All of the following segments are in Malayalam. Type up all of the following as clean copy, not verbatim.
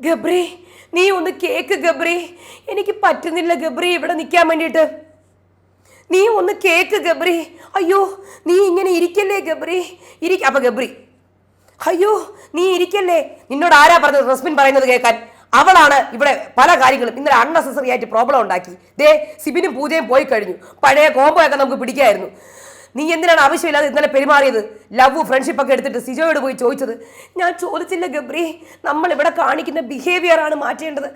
ഗബ്രി, നീ ഒന്ന് കേക്ക് ഗബ്രി. എനിക്ക് പറ്റുന്നില്ല ഗബ്രി ഇവിടെ നിൽക്കാൻ വേണ്ടിയിട്ട്. നീ ഒന്ന് കേക്ക് ഗബ്രി. അയ്യോ, നീ ഇങ്ങനെ ഇരിക്കല്ലേ ഗബ്രി. അപ്പൊ ഗബ്രി, അയ്യോ നീ ഇരിക്കല്ലേ. നിന്നോട് ആരാ പറഞ്ഞത് റസ്മിൻ പറയുന്നത് കേൾക്കാൻ? അവളാണ് ഇവിടെ പല കാര്യങ്ങളും ഇന്നലെ അൺനെസസറി ആയിട്ട് പ്രോബ്ലം ഉണ്ടാക്കി. ദേ സിബിനും പൂജയും പോയി കഴിഞ്ഞു. പഴയ കോംബോ ഒക്കെ നമുക്ക് പിടിക്കായിരുന്നു. നീ എന്തിനാണ് ആവശ്യമില്ലാതെ ഇന്നലെ പെരുമാറിയത്? ലവ് ഫ്രണ്ട്ഷിപ്പ് ഒക്കെ എടുത്തിട്ട് സിജോയോട് പോയി ചോദിച്ചത്? ഞാൻ ചോദിച്ചില്ല ഗബ്രി. നമ്മൾ ഇവിടെ കാണിക്കുന്ന ബിഹേവിയർ ആണ് മാറ്റേണ്ടത്.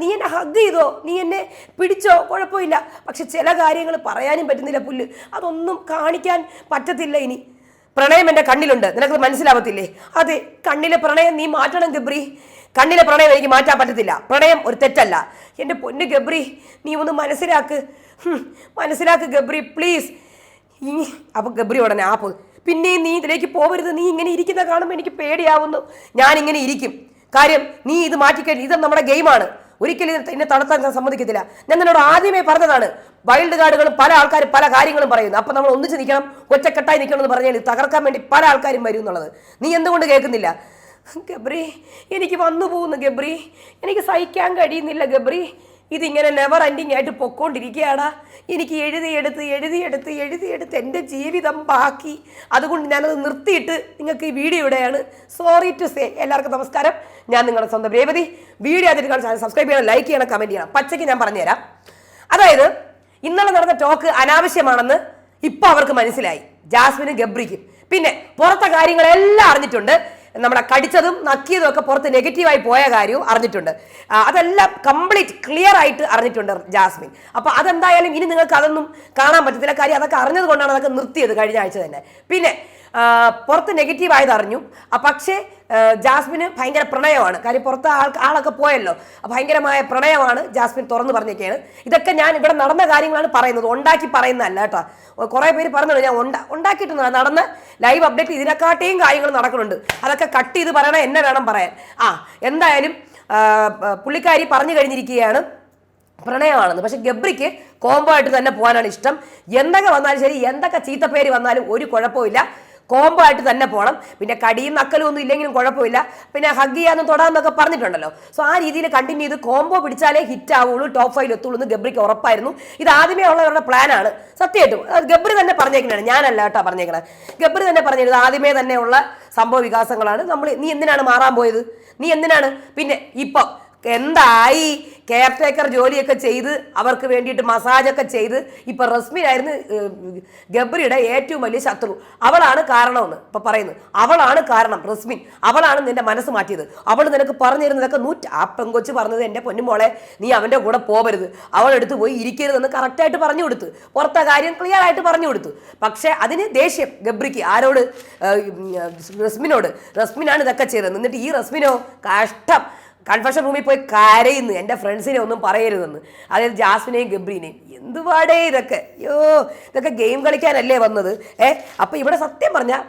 നീ എന്നെ ഹഗ് ചെയ്തോ, നീ എന്നെ പിടിച്ചോ, കുഴപ്പമില്ല. പക്ഷെ ചില കാര്യങ്ങൾ പറയാനും പറ്റുന്നില്ല പുല്ല്. അതൊന്നും കാണിക്കാൻ പറ്റത്തില്ല ഇനി. പ്രണയം എൻ്റെ കണ്ണിലുണ്ട്, നിനക്ക് മനസ്സിലാവത്തില്ലേ? അതെ, കണ്ണിലെ പ്രണയം നീ മാറ്റണം ഗബ്രി. കണ്ണിലെ പ്രണയം എനിക്ക് മാറ്റാൻ പറ്റത്തില്ല. പ്രണയം ഒരു തെറ്റല്ല. എൻ്റെ പൊന്ന് ഗബ്രി, നീ ഒന്ന് മനസ്സിലാക്ക് ഗബ്രി പ്ലീസ്. അപ്പോൾ ഗബ്രി ഉടനെ ആപ്പ്, പിന്നെ നീ ഇതിലേക്ക് പോകരുത്. നീ ഇങ്ങനെ ഇരിക്കുന്ന കാണുമ്പോൾ എനിക്ക് പേടിയാവുന്നു. ഞാനിങ്ങനെ ഇരിക്കും. കാര്യം നീ ഇത് മാറ്റിക്കഴിഞ്ഞു. ഇത് നമ്മുടെ ഗെയിമാണ്. ഒരിക്കലും എന്നെ തളർത്താൻ ഞാൻ സമ്മതിക്കത്തില്ല. ഞാൻ നിന്നോട് ആദ്യമേ പറഞ്ഞതാണ്. വൈൽഡ് കാർഡുകളും പല ആൾക്കാരും പല കാര്യങ്ങളും പറയുന്നു. അപ്പം നമ്മൾ ഒന്നിച്ച് നിൽക്കണം, ഒറ്റക്കെട്ടായി നിൽക്കണം എന്ന് പറഞ്ഞാൽ തകർക്കാൻ വേണ്ടി പല ആൾക്കാരും വരും എന്നുള്ളത് നീ എന്തുകൊണ്ട് കേൾക്കുന്നില്ല? ഗബ്രി, എനിക്ക് വന്നു പോകുന്നു ഗബ്രി. എനിക്ക് സഹിക്കാൻ കഴിയുന്നില്ല ഗബ്രി. ഇതിങ്ങനെ നെവർ എൻഡിങ് ആയിട്ട് പൊക്കോണ്ടിരിക്കുകയാടാ. എനിക്ക് എഴുതിയെടുത്ത് എൻ്റെ ജീവിതം ബാക്കി. അതുകൊണ്ട് ഞാനത് നിർത്തിയിട്ട് നിങ്ങൾക്ക് ഈ വീഡിയോ ഇവിടെയാണ്. Sorry to say. എല്ലാവർക്കും നമസ്കാരം. ഞാൻ നിങ്ങളുടെ സ്വന്തം രേവതി. വീഡിയോ ആദ്യമായിട്ട് കാണാൻ ചാനൽ സബ്സ്ക്രൈബ് ചെയ്യണം, ലൈക്ക് ചെയ്യണം, കമൻറ്റ് ചെയ്യണം. പച്ചയ്ക്ക് ഞാൻ പറഞ്ഞുതരാം. അതായത് ഇന്നലെ നടന്ന ടോക്ക് അനാവശ്യമാണെന്ന് ഇപ്പം അവർക്ക് മനസ്സിലായി, ജാസ്മിനും ഗബ്രിക്കും. പിന്നെ പുറത്തെ കാര്യങ്ങളെല്ലാം അറിഞ്ഞിട്ടുണ്ട്. നമ്മളെ കടിച്ചതും നക്കിയതും ഒക്കെ പുറത്ത് നെഗറ്റീവായി പോയ കാര്യവും അറിഞ്ഞിട്ടുണ്ട്. അതെല്ലാം കംപ്ലീറ്റ് ക്ലിയർ ആയിട്ട് അറിഞ്ഞിട്ടുണ്ട് ജാസ്മിൻ. അപ്പോൾ അതെന്തായാലും ഇനി നിങ്ങൾക്ക് അതൊന്നും കാണാൻ പറ്റത്തില്ല. കാര്യം അതൊക്കെ അറിഞ്ഞത് കൊണ്ടാണ് അതൊക്കെ നിർത്തിയത് കഴിഞ്ഞ ആഴ്ച തന്നെ. പിന്നെ പുറത്ത് നെഗറ്റീവ് ആയത് അറിഞ്ഞു. പക്ഷേ ജാസ്മിന് ഭയങ്കര പ്രണയമാണ്. കാര്യം പുറത്ത് ആളൊക്കെ പോയല്ലോ. ഭയങ്കരമായ പ്രണയമാണ് ജാസ്മിൻ തുറന്നു പറഞ്ഞൊക്കെയാണ്. ഇതൊക്കെ ഞാൻ ഇവിടെ നടന്ന കാര്യങ്ങളാണ് പറയുന്നത്, ഉണ്ടാക്കി പറയുന്നതല്ല കേട്ടോ. കുറേ പേര് പറഞ്ഞല്ലോ ഞാൻ ഉണ്ടാക്കിയിട്ടുണ്ട്. നടന്ന ലൈവ് അപ്ഡേറ്റ് ഇതിനെക്കാട്ടിയും കാര്യങ്ങൾ നടക്കുന്നുണ്ട്. അതൊക്കെ കട്ട് ചെയ്ത് പറയണം, എന്നെ വേണം പറയാൻ. എന്തായാലും പുള്ളിക്കാരി പറഞ്ഞു കഴിഞ്ഞിരിക്കുകയാണ് പ്രണയമാണെന്ന്. പക്ഷെ ഗബ്രിക്ക് കോംബോ ആയിട്ട് തന്നെ പോകാനാണ് ഇഷ്ടം. എന്തൊക്കെ വന്നാലും ശരി, എന്തൊക്കെ ചീത്തപ്പേര് വന്നാലും ഒരു കുഴപ്പമില്ല, കോംബോ ആയിട്ട് തന്നെ പോകണം. പിന്നെ കടിയും നക്കലും ഒന്നും ഇല്ലെങ്കിലും കുഴപ്പമില്ല. പിന്നെ ഹഗ് ചെയ്യാനും തൊടാന്നൊക്കെ പറഞ്ഞിട്ടുണ്ടല്ലോ. സോ ആ രീതിയിൽ കണ്ടിന്യൂ ചെയ്ത് കോംബോ പിടിച്ചാലേ ഹിറ്റ് ആവുള്ളൂ, ടോപ്പ് 5 എത്തുള്ളൂ എന്ന് ഗബ്രിക്ക് ഉറപ്പായിരുന്നു. ഇത് ആദ്യമേ ഉള്ളവരുടെ പ്ലാനാണ്. സത്യമായിട്ടും ഗബ്രി തന്നെ പറഞ്ഞേക്കണേ, ഞാനല്ല കേട്ടോ പറഞ്ഞേക്കണേ. ഗബ്രി തന്നെ പറഞ്ഞത് ആദ്യമേ തന്നെ ഉള്ള സംഭവ വികാസങ്ങളാണ്. നീ എന്തിനാണ് മാറാൻ പോയത്? നീ എന്തിനാണ്? പിന്നെ ഇപ്പം എന്തായി? കെയർ ടേക്കർ ജോലിയൊക്കെ ചെയ്ത് അവർക്ക് വേണ്ടിയിട്ട് മസാജൊക്കെ ചെയ്ത് ഇപ്പം റസ്മിനായിരുന്നു ഗബ്രിയുടെ ഏറ്റവും വലിയ ശത്രു. അവളാണ് കാരണമെന്ന് ഇപ്പം പറയുന്നത്. അവളാണ് കാരണം, റസ്മിൻ. അവളാണ് നിന്റെ മനസ്സ് മാറ്റിയത്. അവൾ നിനക്ക് പറഞ്ഞു തരുന്നതൊക്കെ ആ പെങ്കൊച്ച് പറഞ്ഞത്, എൻ്റെ പൊന്നുമോളെ നീ അവൻ്റെ കൂടെ പോകരുത്, അവളെടുത്ത് പോയി ഇരിക്കരുതെന്ന് കറക്റ്റായിട്ട് പറഞ്ഞു കൊടുത്തു. പുറത്തെ കാര്യം ക്ലിയർ ആയിട്ട് പറഞ്ഞു കൊടുത്തു. പക്ഷേ അതിന് ദേഷ്യം ഗബ്രിക്ക്. ആരോട്? റസ്മിനോട്. റസ്മിനാണ് ഇതൊക്കെ ചെയ്തത്. എന്നിട്ട് ഈ റസ്മിനോ കഷ്ടം കൺഫെഷൻ റൂമിൽ പോയി കരയുന്നു, എൻ്റെ ഫ്രണ്ട്സിനെ ഒന്നും പറയരുതെന്ന്. അതായത് ജാസ്മിനെയും ഗബ്രീനെയും. എന്തുപാടേ ഇതൊക്കെ. അയ്യോ, ഇതൊക്കെ ഗെയിം കളിക്കാനല്ലേ വന്നത്? അപ്പം ഇവിടെ സത്യം പറഞ്ഞാൽ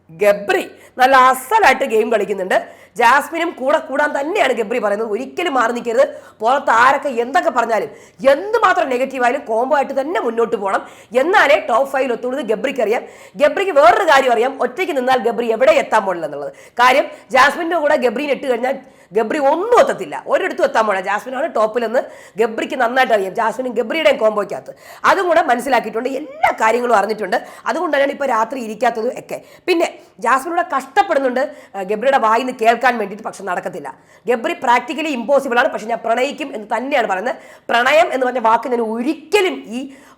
ഗബ്രി നല്ല അസലായിട്ട് ഗെയിം കളിക്കുന്നുണ്ട്. ജാസ്മിനും കൂടെ കൂടാൻ തന്നെയാണ് ഗബ്രി പറയുന്നത്. ഒരിക്കലും മാറി നിൽക്കരുത്. പുറത്ത് ആരൊക്കെ എന്തൊക്കെ പറഞ്ഞാലും എന്തുമാത്രം നെഗറ്റീവായാലും കോംബോ ആയിട്ട് തന്നെ മുന്നോട്ട് പോകണം. എന്നാലേ ടോപ്പ് 5 എത്തുള്ളത് ഗബ്രിക്ക് അറിയാം. ഗബ്രിക്ക് വേറൊരു കാര്യം അറിയാം, ഒറ്റയ്ക്ക് നിന്നാൽ ഗബ്രി എവിടെ എത്താൻ പോകില്ല എന്നുള്ളത്. കാര്യം ജാസ്മിൻ്റെ കൂടെ ഗബ്രീനെ ഇട്ട് കഴിഞ്ഞാൽ ഗബ്രി ഒന്നും എത്തത്തില്ല, ഒരിടത്തും എത്താൻ പോകില്ല. ജാസ്മിനാണ് ടോപ്പിലെന്ന് ഗബ്രിക്ക് നന്നായിട്ട് അറിയാം. ജാസ്മിനും ഗബ്രിയുടെയും കോംബോയ്ക്കകത്ത് അതും കൂടെ മനസ്സിലാക്കിയിട്ടുണ്ട്. എല്ലാ കാര്യങ്ങളും അറിഞ്ഞിട്ടുണ്ട്. അതുകൊണ്ടാണ് ഇപ്പോൾ രാത്രി ഇരിക്കാത്തതും ഒക്കെ. പിന്നെ ജാസ്മിനൂടെ കഷ്ടപ്പെടുന്നുണ്ട് ഗബ്രിയുടെ വായിൽ നിന്ന് കേൾക്കാൻ വേണ്ടിയിട്ട്. പക്ഷെ നടക്കത്തില്ല. ഗബ്രി പ്രാക്ടിക്കലി ഇമ്പോസിബിൾ ആണ്. പക്ഷെ ഞാൻ പ്രണയിക്കും എന്ന് തന്നെയാണ് പറയുന്നത്. പ്രണയം എന്ന് പറഞ്ഞ വാക്ക് ഞാൻ ഒരിക്കലും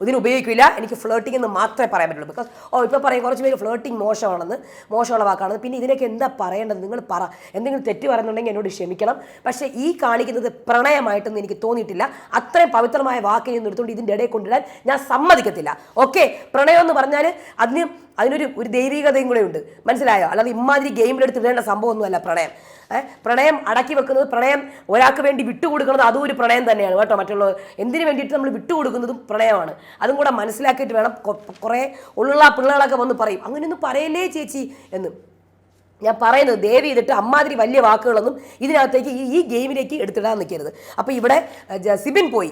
ഇതിന് ഉപയോഗിക്കില്ല. എനിക്ക് ഫ്ലേട്ടിംഗ് എന്ന് മാത്രമേ പറയാൻ പറ്റുള്ളൂ. ബിക്കോസ് ഇപ്പോൾ പറയും കുറച്ച് പേര് ഫ്ലേട്ടിംഗ് മോശമുള്ള വാക്കാണ്. പിന്നെ ഇതിനൊക്കെ എന്താ പറയേണ്ടത്? നിങ്ങൾ പറ. എന്തെങ്കിലും തെറ്റ് പറയുന്നുണ്ടെങ്കിൽ എന്നോട് ക്ഷമിക്കണം. പക്ഷേ ഈ കാണിക്കുന്നത് പ്രണയമായിട്ടൊന്നും എനിക്ക് തോന്നിയിട്ടില്ല. അത്രയും പവിത്രമായ വാക്കിനെ നിർത്തുകൊണ്ട് ഇതിൻ്റെ ഇടയിൽ കൊണ്ടുവരാൻ ഞാൻ സമ്മതിക്കത്തില്ല. ഓക്കെ, പ്രണയം എന്ന് പറഞ്ഞാൽ അതിനൊരു ദൈവികതയും കൂടെ ഉണ്ട്, മനസ്സിലായോ? അല്ലാതെ ഇമാതിരി ഗെയിമിലെടുത്ത് ഇടേണ്ട സംഭവമൊന്നുമല്ല പ്രണയം. പ്രണയം അടക്കി വെക്കുന്നത്, പ്രണയം ഒരാൾക്ക് വേണ്ടി വിട്ടുകൊടുക്കുന്നത് അതും ഒരു പ്രണയം തന്നെയാണ് കേട്ടോ. മറ്റുള്ളവർ എന്തിനു വേണ്ടിയിട്ട് നമ്മൾ വിട്ടുകൊടുക്കുന്നതും പ്രണയമാണ്. അതും കൂടെ മനസ്സിലാക്കിയിട്ട് വേണം. കുറേ ഉള്ള പിള്ളേകളൊക്കെ വന്ന് പറയും അങ്ങനെയൊന്നും പറയല്ലേ ചേച്ചി എന്ന്. ഞാൻ പറയുന്നത് ദയവ് ചെയ്തിട്ട് അമ്മാതിരി വലിയ വാക്കുകളൊന്നും ഇതിനകത്തേക്ക് ഈ ഗെയിമിലേക്ക് എടുത്തിടാൻ നിൽക്കരുത്. അപ്പോൾ ഇവിടെ സിബിൻ പോയി.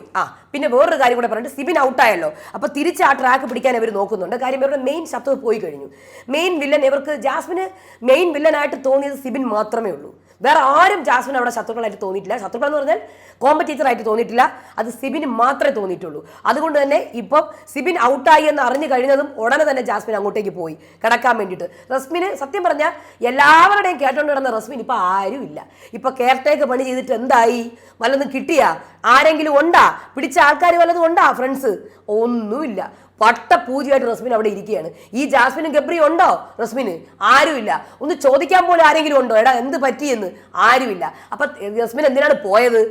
പിന്നെ വേറൊരു കാര്യം കൂടെ പറഞ്ഞിട്ട് സിബിൻ ഔട്ടായല്ലോ. അപ്പോൾ തിരിച്ച് ആ ട്രാക്ക് പിടിക്കാൻ അവർ നോക്കുന്നുണ്ട്. കാര്യം ഇവരുടെ മെയിൻ ശത്രു പോയി കഴിഞ്ഞു. മെയിൻ വില്ലൻ ഇവർക്ക് ജാസ്മിന് മെയിൻ വില്ലനായിട്ട് തോന്നിയത് സിബിൻ മാത്രമേ ഉള്ളൂ. വേറെ ആരും ജാസ്മിൻ അവിടെ ശത്രുക്കളായിട്ട് തോന്നിയിട്ടില്ല. ശത്രുക്കൾ എന്ന് പറഞ്ഞാൽ കോമ്പറ്റീറ്ററായിട്ട് തോന്നിയിട്ടില്ല. അത് സിബിന് മാത്രമേ തോന്നിയിട്ടുള്ളൂ. അതുകൊണ്ട് തന്നെ ഇപ്പം സിബിൻ ഔട്ടായി എന്ന് അറിഞ്ഞു കഴിഞ്ഞതും ഉടനെ തന്നെ ജാസ്മിൻ അങ്ങോട്ടേക്ക് പോയി കിടക്കാൻ വേണ്ടിയിട്ട്. റസ്മിന് സത്യം പറഞ്ഞാൽ എല്ലാവരുടെയും കേട്ടോണ്ട് കിടന്ന റസ്മിൻ ഇപ്പം ആരും ഇല്ല. ഇപ്പം കെയർടേക്ക് പണി ചെയ്തിട്ട് എന്തായി? വല്ലതും കിട്ടിയാ? ആരെങ്കിലും ഉണ്ടാ? പിടിച്ച ആൾക്കാർ വല്ലതും ഉണ്ടാ? ഫ്രണ്ട്സ് ഒന്നുമില്ല. വട്ടപൂജയായിട്ട് റസ്മിൻ അവിടെ ഇരിക്കുകയാണ്. ഈ ജാസ്മിനും ഗബ്രിയും ഉണ്ടോ റസ്മിന്? ആരുമില്ല. ഒന്ന് ചോദിക്കാൻ പോലും ആരെങ്കിലും ഉണ്ടോ? എടാ എന്ത് പറ്റിയെന്ന്? ആരുമില്ല. അപ്പൊ റസ്മിൻ എന്തിനാണ് പോയത്?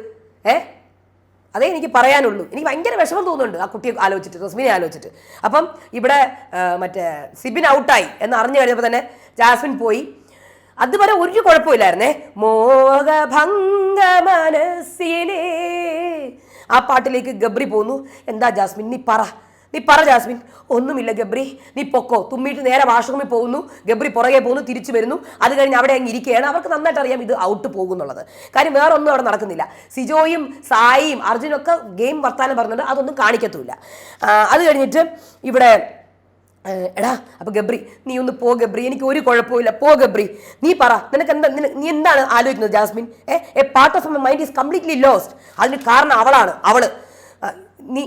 അതേ എനിക്ക് പറയാനുള്ളൂ. എനിക്ക് ഭയങ്കര വിഷമം തോന്നുന്നുണ്ട് ആ കുട്ടിയെ ആലോചിച്ചിട്ട്, റസ്മിനെ ആലോചിച്ചിട്ട്. അപ്പം ഇവിടെ മറ്റേ സിബിൻ ഔട്ടായി എന്ന് അറിഞ്ഞു കഴിഞ്ഞപ്പോൾ തന്നെ ജാസ്മിൻ പോയി. അതുവരെ ഒരു കുഴപ്പമില്ലായിരുന്നേ. മോഹഭംഗ മനസ്സിലേ ആ പാട്ടിലേക്ക് ഗബ്രി പോന്നു. എന്താ ജാസ്മിൻ നീ പറ ജാസ്മിൻ. ഒന്നുമില്ല ഗബ്രി, നീ പൊക്കോ. തുമ്മിയിട്ട് നേരെ വാഷ്റൂമിൽ പോകുന്നു. ഗബ്രി പുറകെ പോകുന്നു, തിരിച്ചു വരുന്നു. അത് കഴിഞ്ഞ് അവിടെ അങ്ങ് ഇരിക്കുകയാണ്. അവർക്ക് നന്നായിട്ട് അറിയാം ഇത് ഔട്ട് പോകുന്നുള്ളത്. കാര്യം വേറെ ഒന്നും അവിടെ നടക്കുന്നില്ല. സിജോയും സായിയും അർജുനൊക്കെ ഗെയിം വർത്താനം പറഞ്ഞിട്ട് അതൊന്നും കാണിക്കത്തുമില്ല. അത് കഴിഞ്ഞിട്ട് ഇവിടെ എടാ അപ്പൊ ഗബ്രി നീ ഒന്ന് പോ ഗബ്രി, എനിക്ക് ഒരു കുഴപ്പമില്ല, പോ ഗബ്രി, നീ പറ. നിനക്ക് എന്താ, നീ എന്താണ് ആലോചിക്കുന്നത് Jasmine? A part of my mind is completely lost. അതിന് കാരണം അവള്. നീ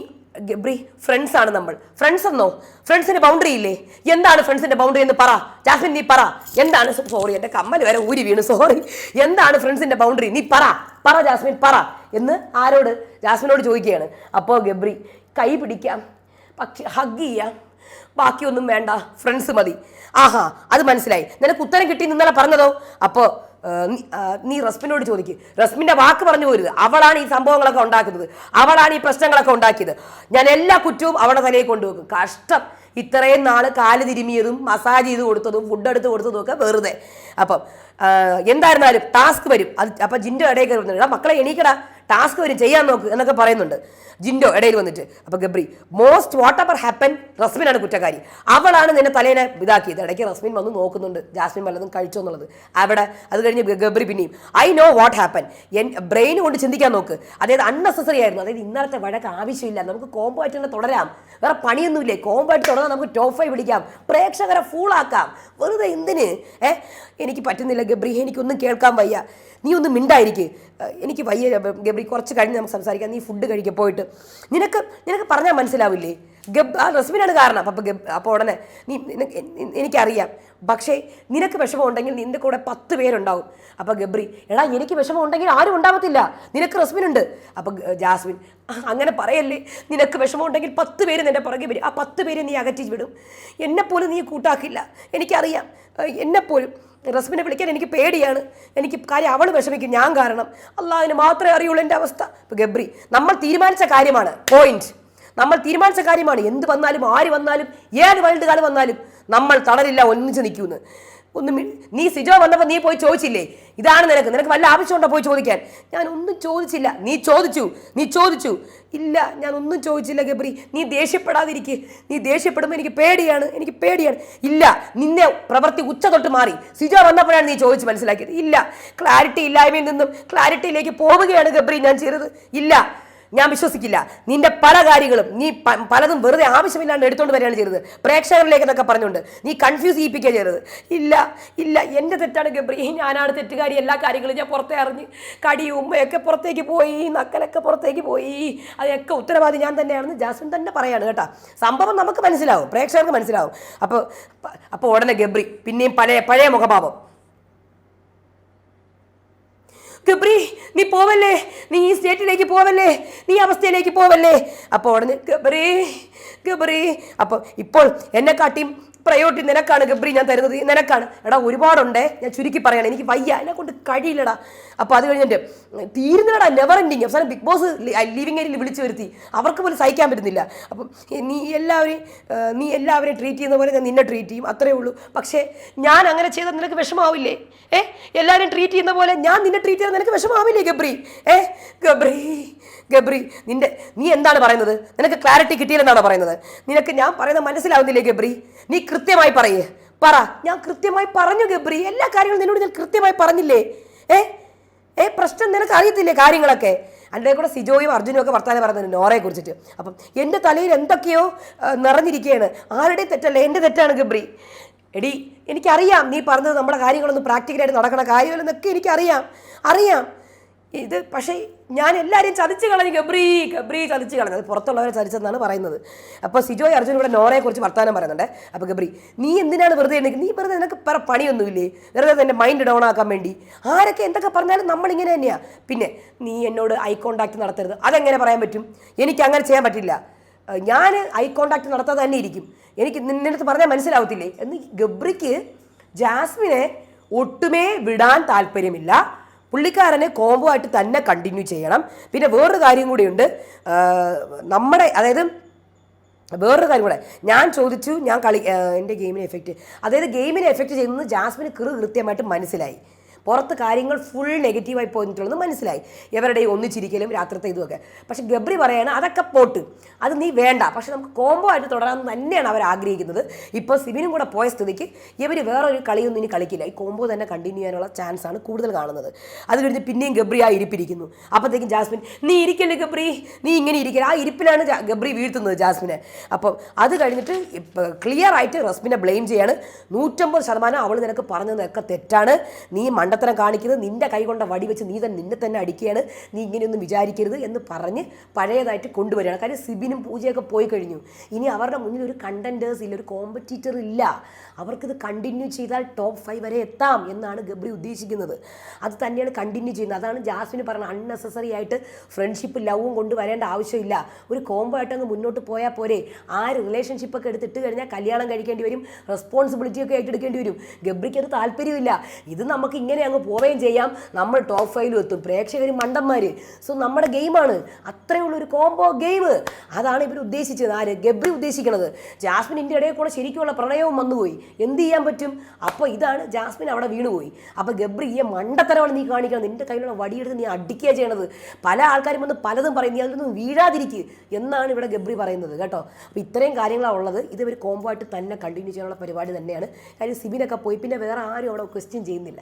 ഗബ്രി ഫ്രണ്ട്സ് ആണ് നമ്മൾ. ഫ്രണ്ട്സ് എന്നോ? ഫ്രണ്ട്സിന്റെ ബൗണ്ടറി ഇല്ലേ? എന്താണ് ഫ്രണ്ട്സിന്റെ ബൗണ്ടറി എന്ന് പറ ജാസ്മിൻ. നീ പറ എന്താണ്? സോറി എന്റെ കമ്മൽ വരെ ഊരി വീണ്, സോറി. എന്താണ് ഫ്രണ്ട്സിന്റെ ബൗണ്ടറി? നീ പറ ജാസ്മിൻ പറ എന്ന് ആരോട്? ജാസ്മിനോട് ചോദിക്കുകയാണ്. അപ്പോൾ ഗബ്രി കൈ പിടിക്കാം, പക്ഷെ ഹഗ് ചെയ്യാം, ബാക്കിയൊന്നും വേണ്ട, ഫ്രണ്ട്സ് മതി. ആഹാ അത് മനസ്സിലായി. നിനക്ക് ഉത്തരം കിട്ടി ഇന്നലെ പറഞ്ഞതോ? അപ്പോൾ നീ റസ്മിനോട് ചോദിക്കുക. റസ്മിന്റെ വാക്ക് പറഞ്ഞു പോരുത്. അവളാണ് ഈ സംഭവങ്ങളൊക്കെ ഉണ്ടാക്കുന്നത്, അവളാണ് ഈ പ്രശ്നങ്ങളൊക്കെ ഉണ്ടാക്കിയത്. ഞാൻ എല്ലാ കുറ്റവും അവളുടെ തലയിൽ കൊണ്ടുവെക്കും. കഷ്ടം, ഇത്രയും നാൾ കാല് തിരുമിയതും മസാജ് ചെയ്ത് കൊടുത്തതും ഫുഡ് എടുത്ത് കൊടുത്തതും ഒക്കെ വെറുതെ. അപ്പം എന്തായിരുന്നാലും ടാസ്ക് വരും. അത് അപ്പം ജിൻഡോ ഇടയിൽ കയറുന്നുണ്ട്. മക്കളെ എണീക്കടാ, ടാസ്ക് വരും, ചെയ്യാൻ നോക്ക് എന്നൊക്കെ പറയുന്നുണ്ട് ജിൻഡോ ഇടയിൽ വന്നിട്ട്. അപ്പൊ Gabri most whatever happen, റസ്മിനാണ് കുറ്റക്കാരി. അവളാണ് നിന്നെ തലേനെ ഇതാക്കിയത്. ഇടയ്ക്ക് റസ്മിൻ വന്ന് നോക്കുന്നുണ്ട് ജാസ്മിൻ വല്ലതും കഴിച്ചോ എന്നുള്ളത് അവിടെ. അത് കഴിഞ്ഞ് ഗബ്രി പിന്നെയും I know what happen. Brain കൊണ്ട് ചിന്തിക്കാൻ നോക്ക്. അതായത് അൺനെസസറി ആയിരുന്നു. അതായത് ഇന്നലത്തെ വഴക്ക് ആവശ്യമില്ല. നമുക്ക് കോംബോ ആയിട്ട് തന്നെ തുടരാം. വേറെ പണിയൊന്നുമില്ലേ? കോംബോ ആയിട്ട് തുടർന്നാൽ നമുക്ക് ടോപ്പ് 5 പിടിക്കാം, പ്രേക്ഷകരെ ഫൂളാക്കാം. വെറുതെ എന്തിന്? എനിക്ക് പറ്റുന്നില്ല ഗബ്രി, എനിക്കൊന്നും കേൾക്കാൻ വയ്യ. നീ ഒന്ന് മിണ്ടായിരിക്കും. എനിക്ക് വയ്യ ഗബ്രി, കുറച്ച് കഴിഞ്ഞ് നമുക്ക് സംസാരിക്കാം. നീ ഫുഡ് കഴിക്കാൻ പോയിട്ട് നിനക്ക് പറഞ്ഞാൽ മനസ്സിലാവില്ലേ? റസ്മിനാണ് കാരണം. അപ്പോൾ ഉടനെ എനിക്കറിയാം, പക്ഷേ നിനക്ക് വിഷമം ഉണ്ടെങ്കിൽ നിന്റെ കൂടെ 10 പേരുണ്ടാവും. അപ്പോൾ ഗബ്രി എടാ എനിക്ക് വിഷമം ഉണ്ടെങ്കിൽ ആരും ഉണ്ടാവത്തില്ല, നിനക്ക് റസ്മിനുണ്ട്. അപ്പോൾ ജാസ്മിൻ അങ്ങനെ പറയല്ലേ, നിനക്ക് വിഷമം ഉണ്ടെങ്കിൽ 10 പേര് നിന്റെ പുറകെ വരും. ആ 10 പേര് നീ അകറ്റി വിടും. എന്നെപ്പോലും നീ കൂട്ടാക്കില്ല, എനിക്കറിയാം. എന്നെപ്പോലും റസ്മിനെ വിളിക്കാൻ എനിക്ക് പേടിയാണ്. എനിക്ക് കാര്യം അവൾ വിഷമിക്കും, ഞാൻ കാരണം. അള്ളാഹിന് മാത്രമേ അറിയുള്ളൂ എൻ്റെ അവസ്ഥ. ഇപ്പോൾ ഗബ്രി നമ്മൾ തീരുമാനിച്ച കാര്യമാണ്, പോയിന്റ്. നമ്മൾ തീരുമാനിച്ച കാര്യമാണ്. എന്ത് വന്നാലും ആര് വന്നാലും ഏത് വൈൽഡ് കാർഡ് വന്നാലും നമ്മൾ തളരില്ല, ഒന്നിച്ച് നിൽക്കുമെന്ന്. നീ സിജോ വന്നപ്പോൾ നീ പോയി ചോദിച്ചില്ലേ ഇതാണ് നിനക്ക് വല്ല ആവശ്യമുണ്ടോ പോയി ചോദിക്കാൻ? ഞാൻ ഒന്നും ചോദിച്ചില്ല. നീ ചോദിച്ചു ഇല്ല, ഞാൻ ഒന്നും ചോദിച്ചില്ല ഗബ്രി. നീ ദേഷ്യപ്പെടാതിരിക്കുക. നീ ദേഷ്യപ്പെടുമ്പോൾ എനിക്ക് പേടിയാണ്. ഇല്ല, നിന്നെ പ്രവൃത്തി ഉച്ച തൊട്ട് മാറി. സിജോ വന്നപ്പോഴാണ് നീ ചോദിച്ച് മനസ്സിലാക്കിയത്. ഇല്ല, ക്ലാരിറ്റി ഇല്ലായ്മയിൽ നിന്നും ക്ലാരിറ്റിയിലേക്ക് പോവുകയാണ് ഗബ്രി ഞാൻ ചെയ്തത്. ഇല്ല, ഞാൻ വിശ്വസിക്കില്ല. നിന്റെ പല കാര്യങ്ങളും നീ പലതും വെറുതെ ആവശ്യമില്ലാണ്ട് എടുത്തുകൊണ്ട് വരികയാണ് ചെയ്തത്. പ്രേക്ഷകരിലേക്ക് എന്നൊക്കെ പറഞ്ഞുകൊണ്ട് നീ കൺഫ്യൂസ് ചെയ്യിപ്പിക്കുക ചെയ്തത്. ഇല്ല എൻ്റെ തെറ്റാണ് ഗബ്രി, ഞാനാണ് തെറ്റുകാരി. എല്ലാ കാര്യങ്ങളും ഞാൻ പുറത്തേ അറിഞ്ഞ്, കടിയും ഉമ്മയൊക്കെ പുറത്തേക്ക് പോയി, നക്കലൊക്കെ പുറത്തേക്ക് പോയി, അതൊക്കെ ഉത്തരവാദി ഞാൻ തന്നെയാണെന്ന് ജാസ്മിൻ തന്നെ പറയാണ് കേട്ടോ. സംഭവം നമുക്ക് മനസ്സിലാവും, പ്രേക്ഷകർക്ക് മനസ്സിലാവും. അപ്പോൾ ഉടനെ ഗബ്രി പിന്നെയും പഴയ മുഖഭാവം. ഗബ്രി നീ പോവല്ലേ, നീ ഈ സ്റ്റേറ്റിലേക്ക് പോവല്ലേ, നീ അവസ്ഥയിലേക്ക് പോവല്ലേ. അപ്പോൾ ഉടനെ ഗബ്രി അപ്പോൾ ഇപ്പോൾ എന്നെക്കാട്ടിയും പ്രയോറിറ്റി നിനക്കാണ് ഗബ്രി ഞാൻ തരുന്നത്, നിനക്കാണ്. എടാ ഒരുപാടുണ്ടേ, ഞാൻ ചുരുക്കി പറയണം, എനിക്ക് വയ്യ, എന്നെ കൊണ്ട് കഴിയില്ലടാ. അപ്പോൾ അത് കഴിഞ്ഞിട്ട് തീരുന്നടാ, നെവർ എൻഡിങ്. അവസാനം ബിഗ് ബോസ് ലിവിങ് ഏരിയയിൽ വിളിച്ചു വരുത്തി, അവർക്ക് പോലും സഹിക്കാൻ പറ്റുന്നില്ല. അപ്പം നീ എല്ലാവരെയും ട്രീറ്റ് ചെയ്യുന്ന പോലെ ഞാൻ നിന്നെ ട്രീറ്റ് ചെയ്യും, അത്രയേ ഉള്ളൂ. പക്ഷേ ഞാൻ അങ്ങനെ ചെയ്താൽ നിനക്ക് വിഷമാവില്ലേ? എല്ലാവരും ട്രീറ്റ് ചെയ്യുന്ന പോലെ ഞാൻ നിന്നെ ട്രീറ്റ് ചെയ്താൽ നിനക്ക് വിഷമാവില്ലേ ഗബ്രി? ഗബ്രി നീ എന്താണ് പറയുന്നത്? നിനക്ക് ക്ലാരിറ്റി കിട്ടിയില്ലെന്നാണോ പറയുന്നത്? നിനക്ക് ഞാൻ പറയുന്നത് മനസ്സിലാവുന്നില്ലേ ഗബ്രി? നീ കൃത്യമായി പറ. ഞാൻ കൃത്യമായി പറഞ്ഞു ഗബ്രി, എല്ലാ കാര്യങ്ങളും നിന്നോട് ഞാൻ കൃത്യമായി പറഞ്ഞില്ലേ? പ്രശ്നം നിനക്ക് അറിയത്തില്ലേ കാര്യങ്ങളൊക്കെ? എൻ്റെ കൂടെ സിജോയും അർജുനും ഒക്കെ വർത്താനം പറയുന്നത് നോറയെ കുറിച്ചിട്ട്. അപ്പം എൻ്റെ തലയിൽ എന്തൊക്കെയോ നിറഞ്ഞിരിക്കുകയാണ്. ആരുടെയും തെറ്റല്ല, എൻ്റെ തെറ്റാണ് ഗബ്രി. എടി എനിക്കറിയാം നീ പറഞ്ഞത് നമ്മുടെ കാര്യങ്ങളൊന്നും പ്രാക്ടിക്കലായിട്ട് നടക്കണ കാര്യമല്ലെന്നൊക്കെ അറിയാം ഇത്. പക്ഷേ ഞാൻ എല്ലാവരെയും ചതിച്ച് കളഞ്ഞു, ഗബ്രി ചതിച്ച് കളഞ്ഞു. അത് പുറത്തുള്ളവരെ ചതിച്ചെന്നാണ് പറയുന്നത്. അപ്പോൾ സിജോയ് അർജുൻ ഇവിടെ നോറയെക്കുറിച്ച് വർത്താനം പറയുന്നുണ്ട്. അപ്പോൾ ഗബ്രി, നീ എന്തിനാണ് വെറുതെ നീ വെറുതെ നിനക്ക് പണിയൊന്നുമില്ലേ, വെറുതെ എൻ്റെ മൈൻഡ് ഡൗൺ ആക്കാൻ വേണ്ടി ആരൊക്കെ എന്തൊക്കെ പറഞ്ഞാലും നമ്മളിങ്ങനെ തന്നെയാണ്. പിന്നെ നീ എന്നോട് ഐ കോണ്ടാക്ട് നടത്തരുത്, അതെങ്ങനെ പറയാൻ പറ്റും? എനിക്ക് അങ്ങനെ ചെയ്യാൻ പറ്റില്ല. ഞാൻ ഐ കോണ്ടാക്ട് നടത്താതെ തന്നെ ഇരിക്കും, എനിക്ക് നിന്നടുത്ത് പറഞ്ഞാൽ മനസ്സിലാവത്തില്ലേ എന്ന് ഗബ്രിക്ക് ജാസ്മിനെ ഒട്ടുമേ വിടാൻ താല്പര്യമില്ല. പുള്ളിക്കാരനെ കോംബോ ആയിട്ട് തന്നെ കണ്ടിന്യൂ ചെയ്യണം. പിന്നെ വേറൊരു കാര്യം കൂടിയുണ്ട്, വേറൊരു കാര്യം കൂടെ ഞാൻ ചോദിച്ചു, എൻ്റെ ഗെയിമിനെ എഫക്റ്റ് ചെയ്യുന്നത് ജാസ്മിന് കൃത്യമായിട്ട് മനസ്സിലായി. പുറത്ത് കാര്യങ്ങൾ ഫുൾ നെഗറ്റീവായി പോയിട്ടുള്ളത് മനസ്സിലായി, ഇവരുടെ ഒന്നിച്ചിരിക്കലും രാത്രിത്തെ ഇതുമൊക്കെ. പക്ഷെ ഗബ്രി പറയാണ് അതൊക്കെ പോട്ട്, അത് നീ വേണ്ട, പക്ഷെ നമുക്ക് കോംബോ ആയിട്ട് തുടരാമെന്ന് തന്നെയാണ് അവർ ആഗ്രഹിക്കുന്നത്. ഇപ്പോൾ സിബിനും കൂടെ പോയ സ്ഥിതിക്ക് ഇവർ വേറൊരു കളിയൊന്നും ഇനി കളിക്കില്ല, ഈ കോംബോ തന്നെ കണ്ടിന്യൂ ചെയ്യാനുള്ള ചാൻസാണ് കൂടുതൽ കാണുന്നത്. അത് കഴിഞ്ഞ് പിന്നെയും ഗബ്രി ആ ഇരിപ്പിരിക്കുന്നു. അപ്പോഴത്തേക്കും ജാസ്മിൻ, നീ ഇരിക്കല്ലേ ഗബ്രി, നീ ഇങ്ങനെ ഇരിക്കില്ല, ആ ഇരിപ്പിലാണ് ഗബ്രി വീഴ്ത്തുന്നത് ജാസ്മിനെ. അപ്പം അത് കഴിഞ്ഞിട്ട് ക്ലിയർ ആയിട്ട് റസ്മിനെ ബ്ലെയിം ചെയ്യാണ്. 150% അവൾ നിനക്ക് പറഞ്ഞതൊക്കെ തെറ്റാണ്, നീ മണ്ടത്തരം കാണിക്കുന്നത്, നിന്റെ കൈ കൊണ്ട വടി വെച്ച് നിന്നെ തന്നെ അടിക്കുകയാണ്, നീ ഇങ്ങനെയൊന്നും വിചാരിക്കരുത് എന്ന് പറഞ്ഞ് പഴയതായിട്ട് കൊണ്ടുവരികയാണ്. കാര്യം സിബിനും പൂജയൊക്കെ പോയി കഴിഞ്ഞു, ഇനി അവരുടെ മുന്നിൽ ഒരു കണ്ടൻറ്റേഴ്സ് ഇല്ല, ഒരു കോമ്പറ്റീറ്റർ ഇല്ല, അവർക്കിത് കണ്ടിന്യൂ ചെയ്താൽ ടോപ്പ് 5 വരെ എത്താം എന്നാണ് ഗബ്രി ഉദ്ദേശിക്കുന്നത്. അത് തന്നെയാണ് കണ്ടിന്യൂ ചെയ്യുന്നത്. അതാണ് ജാസ്മിന് പറഞ്ഞത്, അൺനെസസറി ആയിട്ട് ഫ്രണ്ട്ഷിപ്പ് ലവും കൊണ്ട് വരേണ്ട ആവശ്യമില്ല, ഒരു കോംബോ ആയിട്ട് അങ്ങ് മുന്നോട്ട് പോയാൽ പോരെ. റിലേഷൻഷിപ്പൊക്കെ എടുത്തിട്ട് കഴിഞ്ഞാൽ കല്യാണം കഴിക്കേണ്ടി വരും, റെസ്പോൺസിബിലിറ്റിയൊക്കെ ഏറ്റെടുക്കേണ്ടി വരും. ഗബ്രിക്ക് അത് താല്പര്യമില്ല. ഇത് നമുക്ക് ഇങ്ങനെ അങ്ങ് പോവുകയും ചെയ്യാം, നമ്മൾ ടോപ്പ് 5 എത്തും, പ്രേക്ഷകർ മണ്ടന്മാർ. സോ നമ്മുടെ ഗെയിമാണ്, അത്രയുള്ളൊരു കോംബോ ഗെയിം. അതാണ് ഇവർ ഉദ്ദേശിച്ചത്, ഗബ്രി ഉദ്ദേശിക്കുന്നത്. ജാസ്മിൻ്റെ ഇടയിൽ കൂടെ ശരിക്കുള്ള പ്രണയവും വന്നുപോയി, എന്ത് ചെയ്യാൻ പറ്റും? അപ്പോൾ ഇതാണ് ജാസ്മിൻ അവിടെ വീണുപോയി. അപ്പോൾ ഗബ്രി ഈ മണ്ടത്തരമാണ് നീ കാണിക്കണം, നിൻ്റെ കയ്യിലുള്ള വടിയെടുത്ത് നീ അടിക്കുക ചെയ്യണത്. പല ആൾക്കാരും വന്ന് പലതും പറയും, നീ അതിലൊന്നും വീഴാതിരിക്കുക എന്നാണ് ഇവിടെ ഗബ്രി പറയുന്നത് കേട്ടോ. അപ്പോൾ ഇത്രയും കാര്യങ്ങളാണ് ഉള്ളത്. ഇത് ഒരു കോംബോ ആയിട്ട് തന്നെ കണ്ടിന്യൂ ചെയ്യാനുള്ള പരിപാടി തന്നെയാണ്. കാര്യം സിബിനൊക്കെ പോയി, പിന്നെ വേറെ ആരും അവിടെ ക്വസ്റ്റ്യൻ ചെയ്യുന്നില്ല,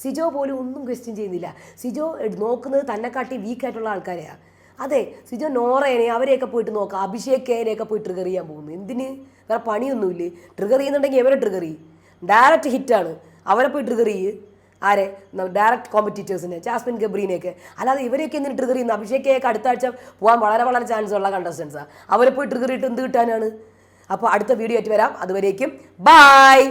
സിജോ പോലും ഒന്നും ക്വസ്റ്റ്യൻ ചെയ്യുന്നില്ല. സിജോ നോക്കുന്നത് തന്നെക്കാട്ടി വീക്കായിട്ടുള്ള ആൾക്കാരെയാണ്. അതെ, സിജോ നോറേനെ അവരെയൊക്കെ പോയിട്ട് നോക്കാം, അഭിഷേകേനെയൊക്കെ പോയി ട്രിഗർ ചെയ്യാൻ പോകുന്നു. എന്തിന്? വേറെ പണിയൊന്നുമില്ലേ? ട്രിഗർ ചെയ്യുന്നുണ്ടെങ്കിൽ എവരെ ട്രിഗർ ചെയ്യും, ഡയറക്റ്റ് ഹിറ്റാണ്, അവരെ പോയി ട്രിഗർ ചെയ്യ്. ആരെ? ഡയറക്റ്റ് കോമ്പറ്റീറ്റേഴ്സിനെ, ജാസ്മിൻ ഗബ്രീനെയൊക്കെ. അല്ലാതെ ഇവരെയൊക്കെ എന്തിന് ട്രിഗർ ചെയ്യുന്നു? അഭിഷേകയൊക്കെ അടുത്ത ആഴ്ച പോകാൻ വളരെ ചാൻസ് ഉള്ള കണ്ടസ്റ്റൻസാണ്, അവരെ പോയി ട്രിഗർ ചെയ്തിട്ട് എന്ത് കിട്ടാനാണ്? അപ്പോൾ അടുത്ത വീഡിയോ ആയിട്ട് വരാം, അതുവരേക്കും ബൈ.